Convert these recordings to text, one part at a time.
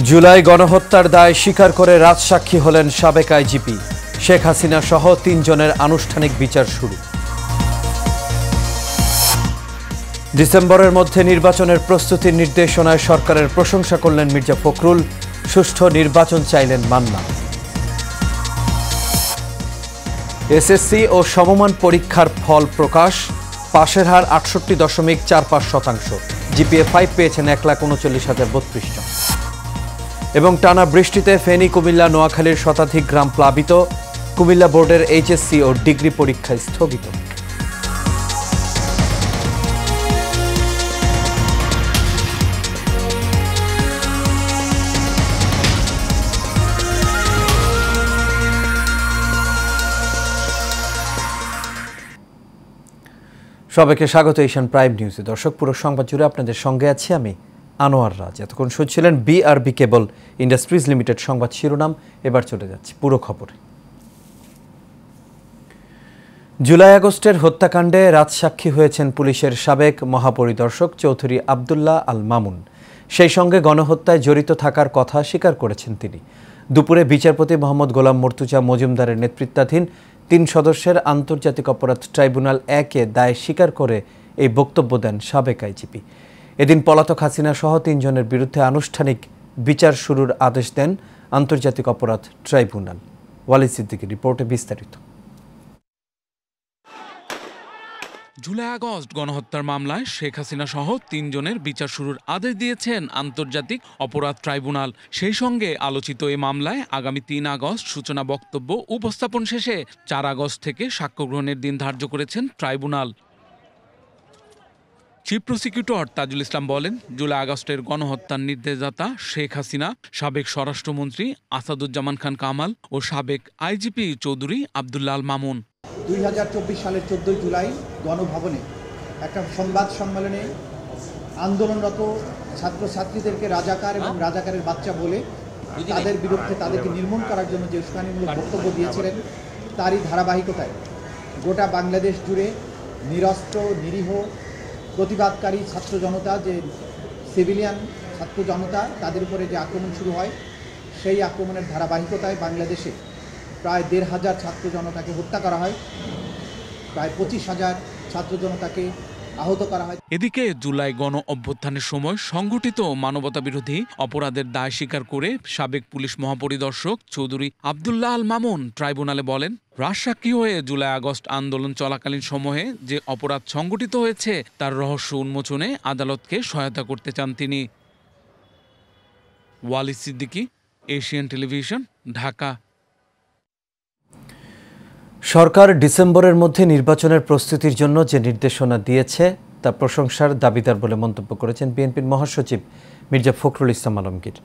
জুলাই গণহত্যার দায় স্বীকার করে রাজসাক্ষী হলেন সাবেক আইজিপি শেখ হাসিনা সহ ৩ জনের আনুষ্ঠানিক বিচার শুরু। ডিসেম্বরের মধ্যে নির্বাচনের প্রস্তুতির নির্দেশনায় সরকারের প্রশংসা করলেন মির্জা ফখরুল, সুষ্ঠু নির্বাচন চাইলেন মান্না। এসএসসি ও সমমান পরীক্ষার ফল প্রকাশ, পাশের হার ৬৮.৪৫%, জিপিএ 5 পেয়েছেন ১,৩৯,০৩২ জন। এবং টানা বৃষ্টিতে ফেনী, কুমিল্লা, নোয়াখালীর শতাধিক গ্রাম প্লাবিত, কুমিল্লা বোর্ডের এইচএসসি ও ডিগ্রি পরীক্ষা স্থগিত। সবাইকে স্বাগত এশিয়ান প্রাইম নিউজে। দর্শক, পুরো সংবাদ জুড়ে আপনাদের সঙ্গে আছি আমি আনোয়ার রাজ। এতক্ষণ শুনছিলেন বিআরবি কেবল ইন্ডাস্ট্রিজ লিমিটেড সংবাদ শিরোনাম। এবার চলে যাচ্ছি পুরো খবরে। জুলাই আগস্টের হত্যাকাণ্ডে রাজসাক্ষী হয়েছেন পুলিশের সাবেক মহাপরিদর্শক চৌধুরী আবদুল্লাহ আল মামুন। সেই সঙ্গে গণহত্যায় জড়িত থাকার কথা স্বীকার করেছেন তিনি। দুপুরে বিচারপতি মোহাম্মদ গোলাম মর্তুজা মজুমদারের নেতৃত্বাধীন ৩ সদস্যের আন্তর্জাতিক অপরাধ ট্রাইব্যুনাল ১-এ দায় স্বীকার করে এই বক্তব্য দেন সাবেক আইজিপি। এদিন পলাতক হাসিনা সহ ৩ জনের বিরুদ্ধে আনুষ্ঠানিক বিচার শুরুর আদেশ দেন আন্তর্জাতিক অপরাধ ট্রাইব্যুনাল। ওয়ালিদ সিদ্দিকীর রিপোর্টে বিস্তারিত। জুলাই আগস্ট গণহত্যার মামলায় শেখ হাসিনা সহ ৩ জনের বিচার শুরুর আদেশ দিয়েছেন আন্তর্জাতিক অপরাধ ট্রাইব্যুনাল। সেই সঙ্গে আলোচিত এই মামলায় আগামী ৩ আগস্ট সূচনা বক্তব্য উপস্থাপন শেষে ৪ আগস্ট থেকে সাক্ষ্য গ্রহণের দিন ধার্য করেছেন tribunal. Chief prosecutor Tajul Islam বলেন, জুলাই আগস্টের গণহত্যার নির্দেশদাতা শেখ হাসিনা, সাবেক স্বরাষ্ট্রমন্ত্রী আসাদুজ্জামান খান কামাল ও সাবেক আইজিপি চৌধুরী আবদুল্লাহ আল মামুন 2024 সালের 14 জুলাই গণভবনে একটা সংবাদ সম্মেলনে আন্দোলনরত ছাত্রছাত্রীদেরকে রাজাকার এবং রাজাকারের বাচ্চা বলে তাদের বিরুদ্ধে তাদেরকে নির্মূল করার জন্য যে উস্কানিমূলক বক্তব্য দিয়েছিলেন, তারই ধারাবাহিকতায় গোটা বাংলাদেশ জুড়ে নিরস্ত্র নিরীহ প্রতিবাদকারী ছাত্র জনতা, যে সিভিলিয়ান ছাত্র জনতা, তাদের উপরে যে আক্রমণ শুরু হয়, সেই আক্রমণের ধারাবাহিকতায় বাংলাদেশে প্রায় ১৫০০ ছাত্র জনতাকে হত্যা করা হয়, প্রায় ২৫,০০০ ছাত্র জনতাকে আহত করা হয়। এদিকে জুলাই গণ অভ্যুত্থানের সময় সংগঠিত মানবতা বিরোধী অপরাধের দায় স্বীকার করে সাবেক পুলিশ মহাপরিদর্শক চৌধুরী আবদুল্লাহ আল মামুন ট্রাইব্যুনালে বলেন, রাজসাক্ষী হয়ে জুলাই আগস্ট আন্দোলন চলাকালীন সময়ে যে অপরাধ সংগঠিত হয়েছে তার রহস্য উন্মোচনে আদালতকে সহায়তা করতে চান তিনি। Walid Siddiqui, Asian television, Dhaka. সরকার ডিসেম্বরের মধ্যে নির্বাচনের প্রস্তুতির জন্য যে নির্দেশনা দিয়েছে তা প্রশংসার দাবিদার বলে মন্তব্য করেছেন বিএনপির মহাসচিব মির্জা ফখরুল ইসলাম আলমগীর।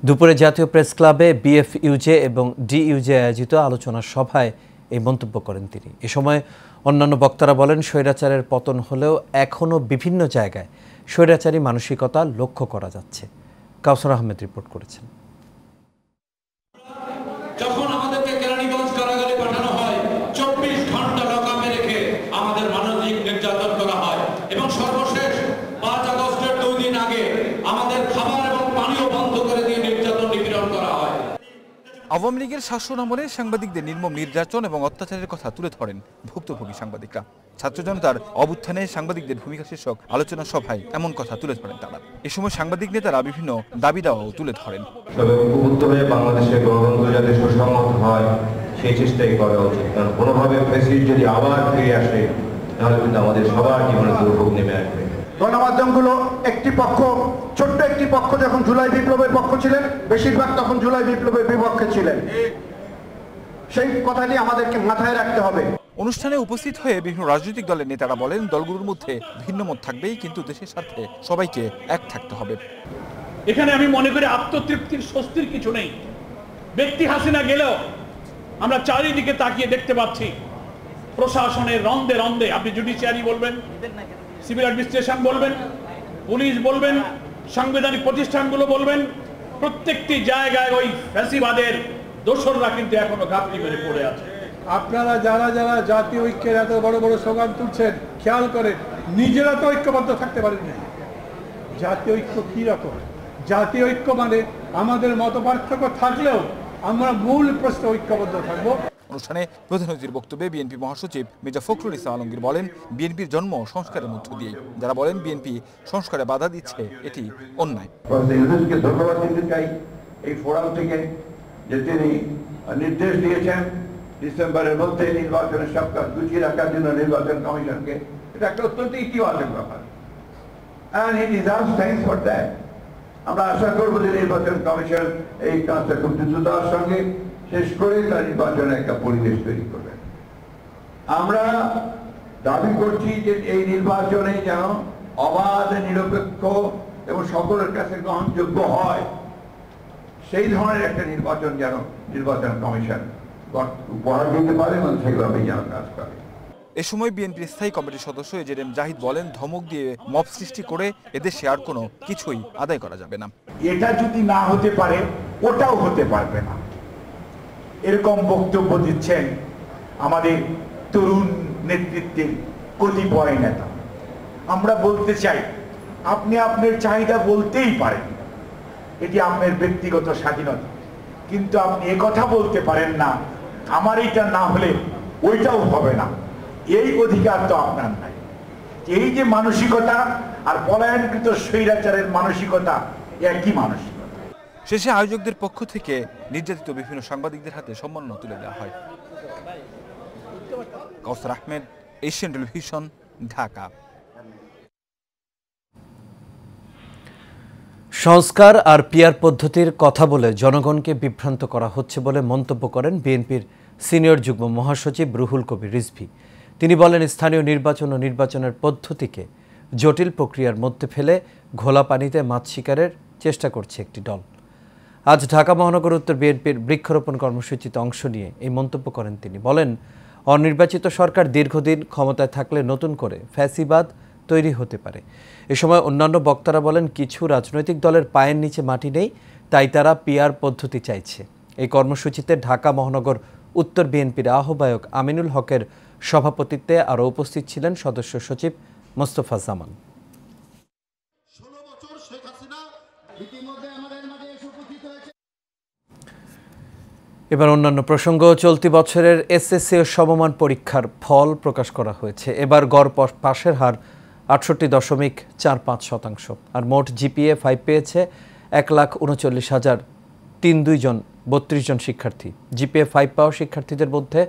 দুপুরে জাতীয় প্রেস ক্লাবে বিএফইউজে এবং ডিইউজে আয়োজিত আলোচনা সভায় এই মন্তব্য করেন তিনি। এ সময় অন্যান্য বক্তারা বলেন, স্বৈরাচারের পতন হলেও এখনও বিভিন্ন জায়গায় স্বৈরাচারী মানসিকতা লক্ষ্য করা যাচ্ছে। কাউসার আহমেদ রিপোর্ট করেছেন। আওয়ামী লীগের শাসন আমলে সাংবাদিকদের নির্মম নির্যাতন এবং অত্যাচারের কথা তুলে ধরেন ভুক্তভোগী সাংবাদিকরা। ছাত্র জনতার অভ্যুত্থানে সাংবাদিকদের ভূমিকা শীর্ষক আলোচনা সভায় এমন কথা তুলে ধরেন তারা। এ সময় সাংবাদিক নেতারা বিভিন্ন দাবি দাওয়াও তুলে ধরেন। বাংলাদেশের গণতন্ত্র যাতে সুসংহত হয় সেই চেষ্টাই করা উচিত, কারণ কোনোভাবে ফ্যাসিস্ট যদি আবার ফিরে আসে তাহলে কিন্তু আমাদের সবার জীবনে দুর্ভোগ নেমে আসবে। গণমাধ্যমগুলো একটি পক্ষ, ছোট্ট একটি পক্ষ যখন জুলাই বিপ্লবের পক্ষ ছিলেন, বেশিরভাগ তখন জুলাই বিপ্লবের বিপক্ষে ছিলেন। সেই কথাটি আমাদেরকে মাথায় রাখতে হবে। অনুষ্ঠানে উপস্থিত হয়ে বিভিন্ন রাজনৈতিক দলের নেতারা বলেন, দলগুলোর মধ্যে ভিন্ন মত থাকবেই, কিন্তু দেশের স্বার্থে সবাইকে এক থাকতে হবে। এখানে আমি মনে করি আত্মতৃপ্তির, স্বস্তির কিছু নেই। ব্যক্তি হাসিনা গেলেও আমরা চারিদিকে তাকিয়ে দেখতে পাচ্ছি প্রশাসনের রন্দে রন্দে, আপনি জুডিশিয়ারি বলবেন, সিভিল অ্যাডমিনিস্ট্রেশন বলবেন, পুলিশ বলবেন, সাংবিধানিক প্রতিষ্ঠানগুলো বলবেন, প্রত্যেকটি জায়গায় ওই ফ্যাসিবাদের দোসররা কিন্তু এখনো ঘাপটি মেরে পড়ে আছে। আপনারা যারা যারা জাতীয় ঐক্যের এত বড় বড় স্লোগান তুলছেন, খেয়াল করে নিজেরা তো ঐক্যবদ্ধ থাকতে পারেন না। জাতীয় ঐক্য কি রকম? জাতীয় ঐক্য মানে আমাদের মতপার্থক্য থাকলেও আমরা মূল প্রশ্নে ঐক্যবদ্ধ থাকবো। অনুষ্ঠানে প্রধান অতিথির বক্তব্যে বিএনপি মহাসচিব মির্জা ফখরুল ইসলাম আলমগীর বলেন, বিএনপির জন্ম সংস্কারের মধ্য দিয়েই। যারা বলেন বিএনপি সংস্কারে বাধা দিচ্ছে, এটি অন্যায়। ধন্যবাদ দিতে চাই এই ফোরাম থেকে যে তিনি নির্দেশ দিয়েছেন ডিসেম্বরের মধ্যে নির্বাচনের সব কাজ গুছিয়ে রাখার জন্য নির্বাচন কমিশনকে। এটা একটা অত্যন্ত ইতিবাচক ব্যাপার, and he deserves thanks for that. আমরা আশা করব যে নির্বাচন কমিশন এই কাজটা খুব দ্রুততার সঙ্গে শেষ করে তার নির্বাচনের একটা পরিবেশ তৈরি করবে। আমরা দাবি করছি যে এই নির্বাচনে যেন অবাধ, নিরপেক্ষ এবং সকলের কাছে গ্রহণযোগ্য হয়, সেই ধরনের একটা নির্বাচন যেন নির্বাচন কমিশন উপহার দিতে পারে এবং সেইভাবেই যেন কাজ করে। এ সময় বিএনপির স্থায়ী কমিটির সদস্য এজেডএম জাহিদ বলেন, ধমক দিয়ে মব সৃষ্টি করে এদেশে আর কোনো কিছুই আদায় করা যাবে না। এটা যদি না হতে পারে ওটাও হতে পারবে না, এরকম বক্তব্য দিচ্ছেন আমাদের তরুণ নেতৃত্বের কতিপয় নেতা। আমরা বলতে চাই, আপনি আপনার চাহিদা বলতেই পারেন, এটি আপনার ব্যক্তিগত স্বাধীনতা, কিন্তু আপনি একথা বলতে পারেন না আমার এইটা না হলে ওইটাও হবে না। এই অধিকার তো আপনার নাই। এই যে মানসিকতা আর পলায়নকৃত স্বৈরাচারের মানসিকতা একই মানসিকতা। শেষে আয়োজকদের পক্ষ থেকে নির্যাতিত বিভিন্ন সাংবাদিকদের হাতে সম্মাননা তুলে দেওয়া হয়। কাউসার আহমেদ, এশিয়ান টেলিভিশন, ঢাকা। সংস্কার আর পিআর পদ্ধতির কথা বলে জনগণকে বিভ্রান্ত করা হচ্ছে বলে মন্তব্য করেন বিএনপির সিনিয়র যুগ্ম মহাসচিব রুহুল কবির রিজভী। তিনি বলেন, স্থানীয় নির্বাচন ও নির্বাচনের পদ্ধতিকে জটিল প্রক্রিয়ার মধ্যে ফেলে ঘোলা পানিতে মাছ শিকারের চেষ্টা করছে একটি দল। আজ ঢাকা মহানগর উত্তর বিএনপির বৃক্ষরোপণ কর্মসূচিতে অংশ নিয়ে এই মন্তব্য করেন তিনি। বলেন, অনির্বাচিত সরকার দীর্ঘদিন ক্ষমতায় থাকলে নতুন করে ফ্যাসিবাদ তৈরি হতে পারে। এ সময় অন্যান্য বক্তারা বলেন, কিছু রাজনৈতিক দলের পায়ের নিচে মাটি নেই, তাই তারা পিআর পদ্ধতি চাইছে। এই কর্মসূচিতে ঢাকা মহানগর উত্তর বিএনপির আহ্বায়ক আমিনুল হকের সভাপতিত্বে আরও উপস্থিত ছিলেন সদস্য সচিব মোস্তফা জামান। এবার অন্যান্য প্রসঙ্গ। চলতি বছরের এসএসসি ও সমমান পরীক্ষার ফল প্রকাশ করা হয়েছে। এবার গড় পাশের হার 68.45%, আর মোট জিপিএ 5 পেয়েছে 1,39,032 জন, 32 জন শিক্ষার্থী। জিপিএ 5 পাওয়া শিক্ষার্থীদের মধ্যে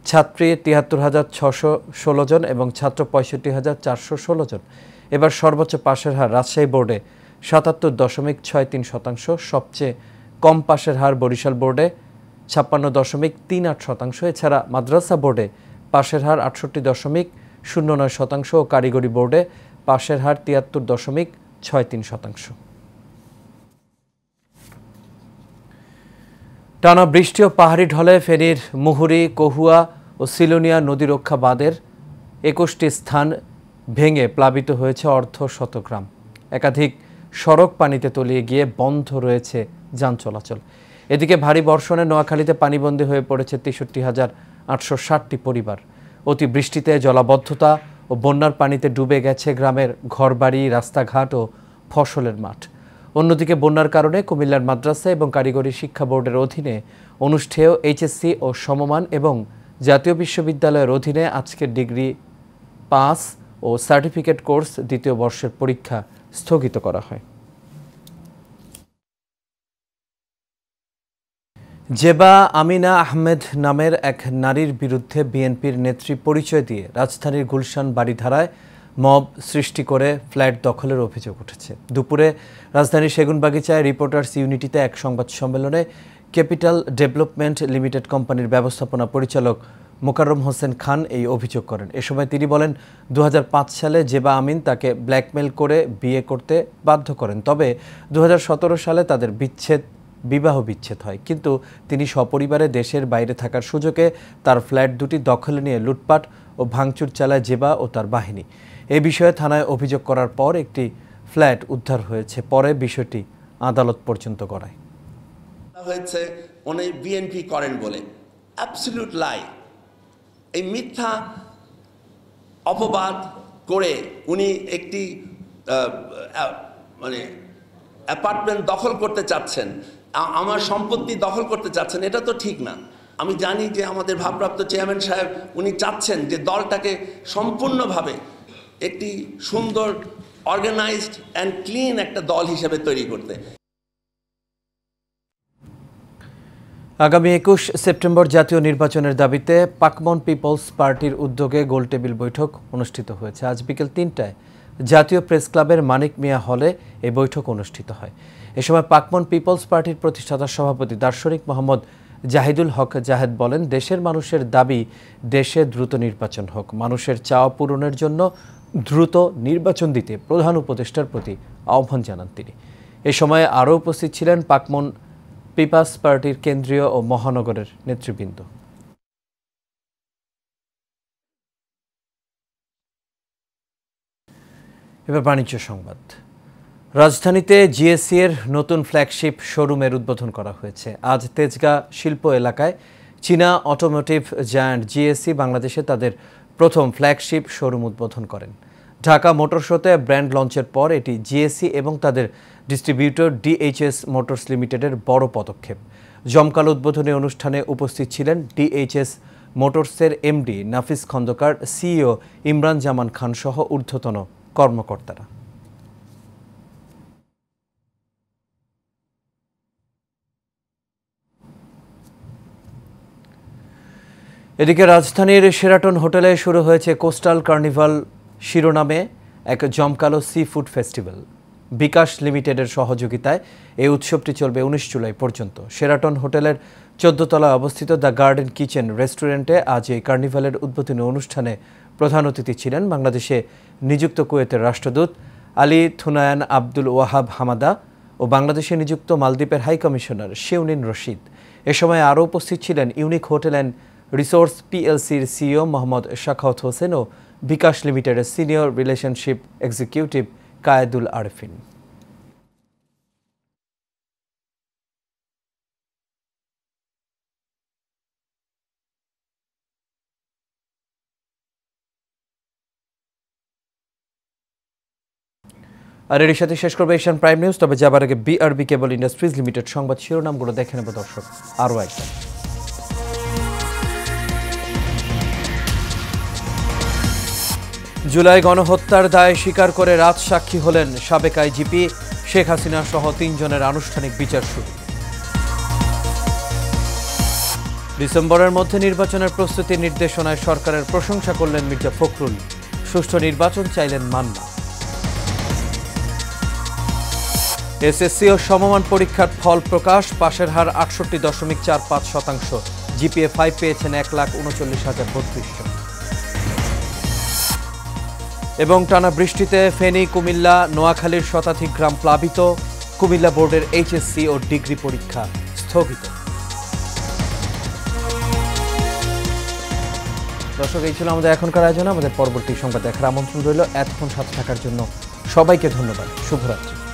ছাত্রী 73,616 জন এবং ছাত্র 65,416 জন। এবার সর্বোচ্চ পাশের হার রাজশাহী বোর্ডে 77.63%, সবচেয়ে কম পাশের হার বরিশাল বোর্ডে 56.38%। এছাড়া মাদ্রাসা বোর্ডে পাশের হার 68.09% ও কারিগরি বোর্ডে পাশের হার 73.63%। টানা বৃষ্টি ও পাহাড়ি ঢলে ফেনীর মুহুরী, কহুয়া ও সিলোনিয়া নদী রক্ষা বাঁধের 21টি স্থান ভেঙে প্লাবিত হয়েছে অর্ধশত গ্রাম। একাধিক সড়ক পানিতে তলিয়ে গিয়ে বন্ধ রয়েছে যান চলাচল। এদিকে ভারী বর্ষণে নোয়াখালীতে পানিবন্দী হয়ে পড়েছে 63,860টি পরিবার। অতি বৃষ্টিতে জলাবদ্ধতা ও বন্যার পানিতে ডুবে গেছে গ্রামের ঘরবাড়ি, রাস্তাঘাট ও ফসলের মাঠ। অন্যদিকে বন্যার কারণে কুমিল্লার মাদ্রাসা এবং কারিগরি শিক্ষা বোর্ডের অধীনে অনুষ্ঠেয় এইচএসসি ও সমমান এবং জাতীয় বিশ্ববিদ্যালয়ের অধীনে আজকের ডিগ্রি পাস ও সার্টিফিকেট কোর্স দ্বিতীয় বর্ষের পরীক্ষা স্থগিত করা হয়। জেবা আমিনা আহমেদ নামের এক নারীর বিরুদ্ধে বিএনপির নেত্রী পরিচয় দিয়ে রাজধানীর গুলশান বাড়িধারায় মব সৃষ্টি করে ফ্ল্যাট দখলের অভিযোগ উঠেছে। দুপুরে রাজধানীর সেগুনবাগিচায় রিপোর্টার্স ইউনিটিতে এক সংবাদ সম্মেলনে ক্যাপিটাল ডেভেলপমেন্ট লিমিটেড কোম্পানির ব্যবস্থাপনা পরিচালক মোকাররম হোসেন খান এই অভিযোগ করেন। এ সময় তিনি বলেন, 2005 সালে জেবা আমিন তাকে ব্ল্যাকমেল করে বিয়ে করতে বাধ্য করেন। তবে 2017 সালে তাদের বিবাহ বিচ্ছেদ হয়, কিন্তু তিনি সপরিবারে দেশের বাইরে থাকার সুযোগে তার ফ্ল্যাট দুটি দখলে নিয়ে লুটপাট ও ভাঙচুর চালায় জেবা ও তার বাহিনী। এই বিষয়ে থানায় অভিযোগ করার পর একটি ফ্ল্যাট উদ্ধার হয়েছে। পরে বিষয়টি আদালত পর্যন্ত গড়ায়। হয়েছে উনি বিএনপি করেন বলে, অ্যাবসলিউট লাই। এই মিথ্যা অপবাদ করে উনি একটি মানে অ্যাপার্টমেন্ট দখল করতে চাচ্ছেন, আমার সম্পত্তি দখল করতে চাচ্ছেন, এটা তো ঠিক না। আমি জানি যে আমাদের ভারপ্রাপ্ত চেয়ারম্যান সাহেব উনি চাচ্ছেন যে দলটাকে সম্পূর্ণভাবে একটি সুন্দর অর্গানাইজড অ্যান্ড ক্লিন একটা দল হিসেবে তৈরি করতে। আগামী 21 সেপ্টেম্বর জাতীয় নির্বাচনের দাবিতে পাকমন পিপলস পার্টির উদ্যোগে গোলটেবিল বৈঠক অনুষ্ঠিত হয়েছে। আজ বিকেল ৩টায় জাতীয় প্রেস ক্লাবের মানিক মিয়া হলে এই বৈঠক অনুষ্ঠিত হয়। এ সময় পাকমন পিপলস পার্টির প্রতিষ্ঠাতা সভাপতি দার্শনিক মোহাম্মদ জাহিদুল হক জাহেদ বলেন, দেশের মানুষের দাবি দেশে দ্রুত নির্বাচন হোক। মানুষের চাওয়া পূরণের জন্য দ্রুত নির্বাচন দিতে প্রধান উপদেষ্টার প্রতি আহ্বান জানান তিনি। এ সময় আরও উপস্থিত ছিলেন পাকমন পিপলস পার্টির কেন্দ্রীয় ও মহানগরের নেতৃবৃন্দ। এবার বাণিজ্য সংবাদ। রাজধানীতে জিএসসি এর নতুন ফ্ল্যাগশিপ শোরুমের উদ্বোধন করা হয়েছে। আজ তেজগাঁ শিল্প এলাকায় চীনা অটোমোটিভ জায়ান্ট জিএসসি বাংলাদেশে তাদের প্রথম ফ্ল্যাগশিপ শোরুম উদ্বোধন করেন। ঢাকা মোটর শোতে ব্র্যান্ড লঞ্চের পর এটি জিএসসি এবং তাদের ডিস্ট্রিবিউটর ডিএইচএস মোটরস লিমিটেডের বড় পদক্ষেপ। জমকালো উদ্বোধনী অনুষ্ঠানে উপস্থিত ছিলেন ডিএইচএস মোটরসের এমডি নাফিস খন্দকার, সিইও ইমরান জামান খান সহ ঊর্ধ্বতন কর্মকর্তারা। এদিকে রাজধানীর শেরাটন হোটেলে শুরু হয়েছে কোস্টাল কার্নিভাল শিরোনামে এক জমকালো সি ফুড ফেস্টিভ্যাল। বিকাশ লিমিটেডের সহযোগিতায় এই উৎসবটি চলবে 19 জুলাই পর্যন্ত। শেরাটন হোটেলের 14 তলায় অবস্থিত দ্য গার্ডেন কিচেন রেস্টুরেন্টে আজ এই কার্নিভালের উদ্বোধনী অনুষ্ঠানে প্রধান অতিথি ছিলেন বাংলাদেশে নিযুক্ত কুয়েতের রাষ্ট্রদূত আলী থুনায়ান আব্দুল ওয়াহাব হামাদা ও বাংলাদেশে নিযুক্ত মালদ্বীপের হাই কমিশনার শিউনিন রশিদ। এ সময় আরও উপস্থিত ছিলেন ইউনিক হোটেল অ্যান্ড রিসোর্স পিএলসির সিইও মোহাম্মদ শাখাওয়াত হোসেন ও বিকাশ লিমিটেডের senior relationship executive Kayedul Arefin. আর এর সাথে শেষ করবে এশিয়ান প্রাইম নিউজ। তবে যাবার আগে বিআরবি কেবল ইন্ডাস্ট্রিজ লিমিটেড সংবাদ শিরোনামগুলো দেখে নেব দর্শক আরও একবার। জুলাই গণহত্যার দায় স্বীকার করে রাজসাক্ষী হলেন সাবেক আইজিপি। শেখ হাসিনা সহ 3 জনের আনুষ্ঠানিক বিচার শুরু। ডিসেম্বরের মধ্যে নির্বাচনের প্রস্তুতির নির্দেশনায় সরকারের প্রশংসা করলেন মির্জা ফখরুল। সুষ্ঠু নির্বাচন চাইলেন মান্না। এসএসসি ও সমমান পরীক্ষার ফল প্রকাশ। পাশের হার 68.45%। জিপিএ 5 পেয়েছেন 1,39,032 জন। এবং টানা বৃষ্টিতে ফেনী, কুমিল্লা, নোয়াখালীর শতাধিক গ্রাম প্লাবিত। কুমিল্লা বোর্ডের এইচএসসি ও ডিগ্রি পরীক্ষা স্থগিত। দর্শক, এই ছিল আমাদের এখনকার আয়োজন। আমাদের পরবর্তী সংবাদ দেখার আমন্ত্রণ রইল। এতক্ষণ সাথে থাকার জন্য সবাইকে ধন্যবাদ। শুভরাত্রি।